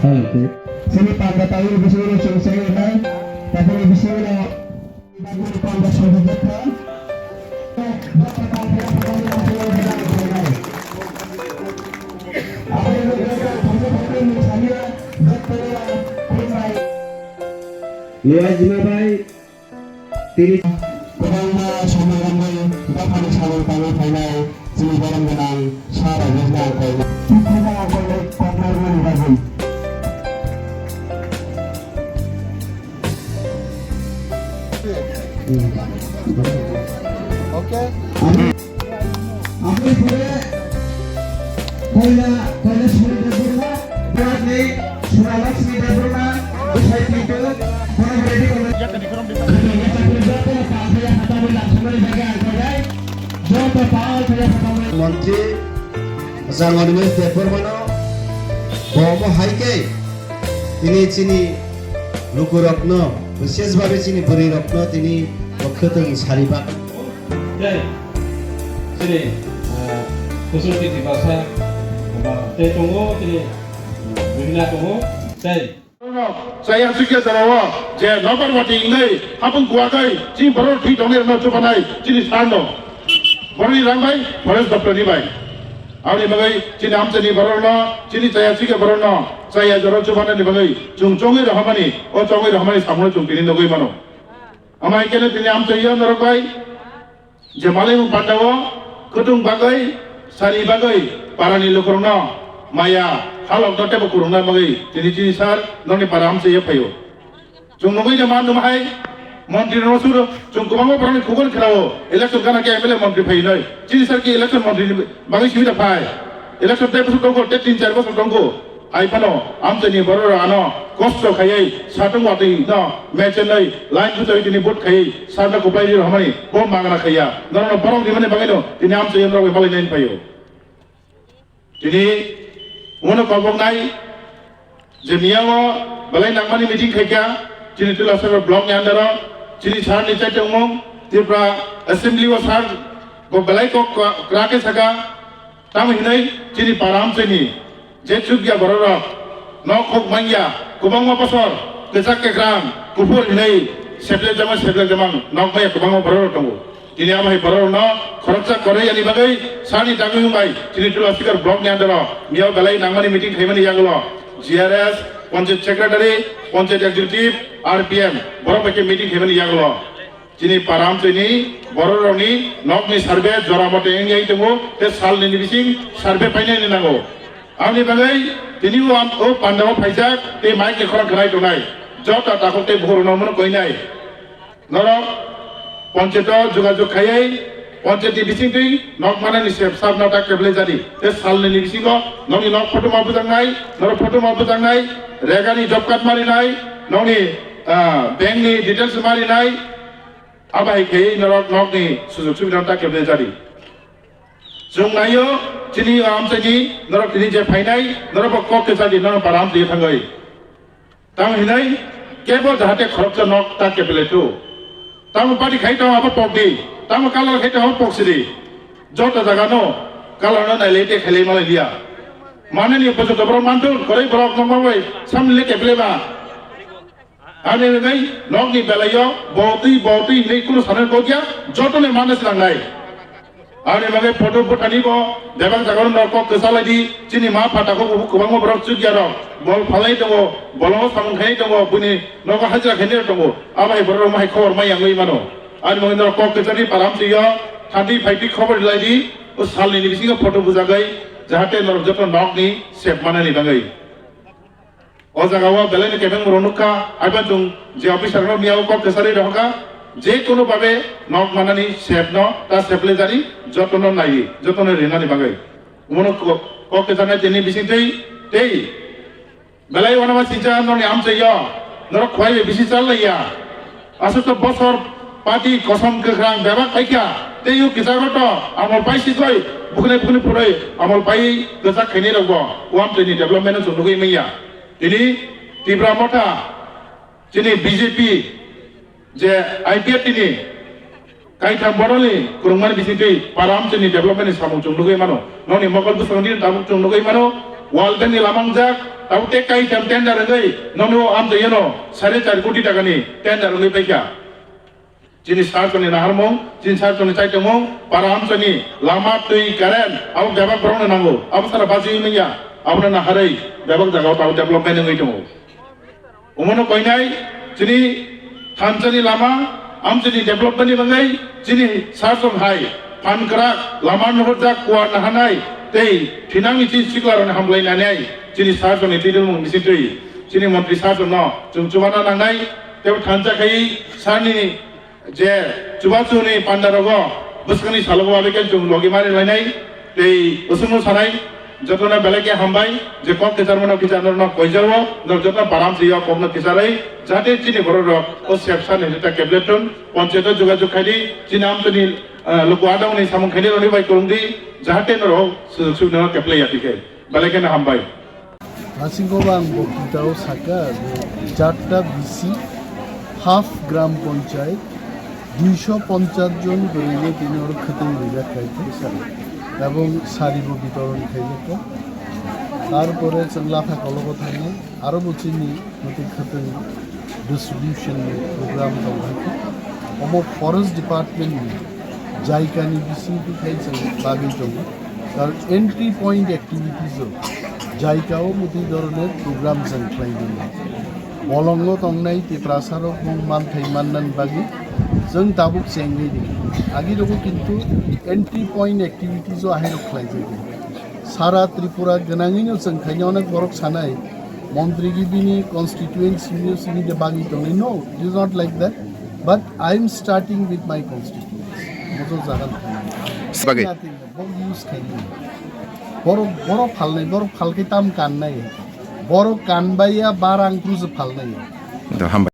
Oke. Sini pada tahu bisulo selesai nai. Tapi bisulo baru pada sudah datang. Berapa kali apa yang mereka lakukan misalnya betul ramai. Ya Jimabai tiri Bagaimana sama ramai dapat disalur kami final sini barang menang syarat nasional kau. Kita akan partner menggabung. Okay. Apa boleh koila sudah berumah buat nih surat sudah berumah usai itu orang ready kalau মন্ত্রী জাঙ্গনিমেশ Debbarman bomb হাইকে তিনি চিনি লুকুরত্ন বিশেষভাবে চিনি বুড়ি রত্ন তিনি অক্ষতং সারিবাক sini khusus di bahasa teh tunggu sini bila tunggu teh saya juga jarawa je nomor wati ini apun kuakai ji baru di dongeng no cobanai jadi sando baru di ramai baru dokter ni baik awalnya bagai jadi am jadi baru no jadi saya juga baru no saya jarawa cobanai ni bagai jung jongi rahmani oh jongi rahmani samul jung pilih nogoi mano amai kene tini am jadi norokai je malai mu pandawa kutung bagai sari bagai parani lukurno maya halok dote bukurna bagai jadi sar noni param se ye payo jung nogoi jaman numai মন্ত্রী নসুর জং গোবাংও পরানি খুগল খেলাও election কানা কে MLA মন্ত্রী phi নাই চিনি সার কি election মন্ত্রী বাকি সুবিধা পাই ইলেকশন টাইপ বছর দঙ্গো 3-4 বছর দঙ্গো আইফানো আমজনি বড় আনো কষ্ট খাইই সাতং ওয়াতি ন মেচেন নাই লাইন বুঝাই তিনি ভোট খাইই সারনা কোপাই দি রহমানি বম মাগনা খাইয়া নরন বরং দিমানে বাগাইনো তিনি আমজে এন্দ্র বালাই নাইন পাইও তিনি মনো কবং নাই যে মিয়াও বালাই নাংমানি মিটিং খাইকা চিনি তুলা সার ব্লক নি আন্ডার চিনি সার নি চাইতে উমং তিপ্রা অ্যাসেম্বলি ও সার গো বালাই কো ক্রাকে সাকা তাম হিনাই চিনি পারাম চিনি যে চুগিয়া বড়র ন খক মাইয়া গোবাং বছর কেসাক কেগ্রাম কুফুর হিনাই সেবলে জামান নক মাইয়া গোবাং বড়র দঙ্গো তিনি আমাই বড়র ন খরচা করে আনি বাগৈ সানি দামি হুমাই চিনি তুলা স্পিকার ব্লক নি আন্ডার মিয়াও বালাই নাংমানি মিটিং খাইমানি ইয়াগলো GRS panchayat secretary panchayat executive RPM বড় পাকে মিটিং হেবেন ইয়াগলো চিনি পারাম চিনি বড় রনি নকনি সার্ভে জরামতে এঙ্গাই দङ তে সালनि बिसिं সার্ভে फाइनायनि नांगौ आंनि बागै तिनिও ও পান্ডাव फाइजाक ते माइक लेखरा गनाय दनाय जता ताखते भरनमन कइनाय नरक पञ्चायत যোগাযোগ खायै पञ्चायतनि बिसिं दै नक मानानि सेब साबना ता केबले जादि ते सालनि बिसिं ननि नक फटो माबुजांनाय नर फटो माबुजांनाय रेगानि जब कार्ड मारिनाय ननि बेंकनि डिटेल्स मारिनाय आबाय खै नरक नकनि सुजुग सुबिदा ता केबले जादि जों नायो चिनि आमसानि नरक तिनि जे फाइनाय नरक कके जादि नर पाराम दि थांगै तां हिनाय केबो जाहाते खरचा नक ता केबले तो तां पार्टी खाइतो आबा पकदि तां कालार खाइतो आबा पक्सिदि जता जागानो कालार नाइलेते खेले मालाय लिया माननि उपजुक्त बर मानथुन खरै ब्लक नंबाय सामले केबलेबा आने गई नगनि बेलायो बौती नै कुनु सानन गया जतने मानस लांनाय आने मगे फटो फटानिबो देबां जागन नक केसालायदि चिनि मा फाटाखौ गोबां ब्रक जुगिया दं बल फालाय दङ बलङो सामखाय दङ बुनि नग हाजिरा खेने दङ आबाय बर माय खबर माय आंगै मानो आने मगे नक केसानि पाराम सियो थान्ति फाइटि खबर लायदि ओ सालनि बिसिङो फटो बुजागै जाहाते नरक जत नगनि सेब मानानि बागै ओ जागावा बेलायनि केबें रनुका आइबा जों जे अफिसार न मियाव क केसारि रहका जे कोनो भाबे नक मानानि सेब न ता सेबले जारि जतन नायि जतन रेनानि बागै उमनो क केसारनि तिनि बिसिंतै तै बेलाय वनामा सिजा ननि आमचैया नर खय बिसि चालैया आसत बसर पार्टी कसम केख्रां बेबा खायका तेयु किसागत आमल पाइसि गय बुखने पुरै आमल पाइ गजा खैनि रगो वामचैनि डेभलपमेन्ट जुनुगै मैया ini Tibra Mota ini BJP je IPF ini kaitan boroli kurungan bisiti param ini development samung chung lugai mano noni mokal busang din tabuk chung lugai mano ওয়ালটেনनि लामांजाक ताव टेकाइ टेम टेन्डार गई ननु आमजयनो 4.5 कोटी टाकानि टेन्डार गई पैका जिनि सारजनि नाहारमं जिनि सारजनि चाइतमं पारा आमजनि लामा दै कारेन्ट आव बेबा ब्रनो नांगौ आव सारा बाजि मैया आवना नाहारै बेबा जागाव ताव डेभलपमेन्ट गई दङ उमनो कइनाय जिनि थानजनि लामा आमजनि डेभलपमेन्टनि बागै जिनि सारजन हाय फानग्रा लामा नहरजा कुवा नाहानाय दै फिनांनि जि सिग्लारनि हामलायनानै जिनि सारजनि दैदों मिसिदै जिनि मन्त्रि सारजन जों जुबाना नांनाय तेव थानजाखाय सारनि जे जुबाजुनि पान्डारग बसकनि सालगो आबेके जों लगे मारि लायनाय दै उसुनु सानाय जतना बेलेगे हामबाय जे कम केजारमनो केजारनो कयजारो न जतना बाराम जिया कमनो केजारै जाहाथे जिनि बर' ओ सेपसाने जेता केबलेटन पन्चायत जुगाजुग खायदि जिनि आमजनि लोगो आदावनि सामन खायदि रनि बाय करंदि जाहाथे नरो सुबिदा केप्लेया दिखे बेलेगे हामबाय आसिंगोबां बक्तिताव साका चारटा बिसि हाफ ग्राम पंचायत 250 জন দরিয়ে তিনর খেতে রিজা খাইতে সারে এবং সারিব বিতরণ খাইতে তারপরে লাফা কলব থাকে আরো বুঝিনি নতুন খেতে ডিস্ট্রিবিউশন প্রোগ্রাম দংখাইতে অম ফরেস্ট ডিপার্টমেন্ট জায়গানি বিসি খাইছে বাগি দङ কারণ এন্ট্রি পয়েন্ট অ্যাক্টিভিটিজও জায়গাও মতি ধরনের প্রোগ্রাম जों খাইदों বলঙ্গ তংনাই তেপ্রাসারক মান থাইমাননান বাগি जों दाबुक चेंगे आगे रखो किंतु एंट्री पॉइंट एक्टिविटीज आहे रखलाय जायो सारा त्रिपुरा गनाङैनो जों खायनो अनेक बरक सानाय मंत्री गिबिनि कन्स्टिट्युएन्सि नि दे बागि दङ no it is not like that but I am starting with my constituency मजो जागोन बागै बहुत यूज खायनो बर फालनाय बर फालके ताम काननाय बर कानबाया 12 आंक्रुज फालनाय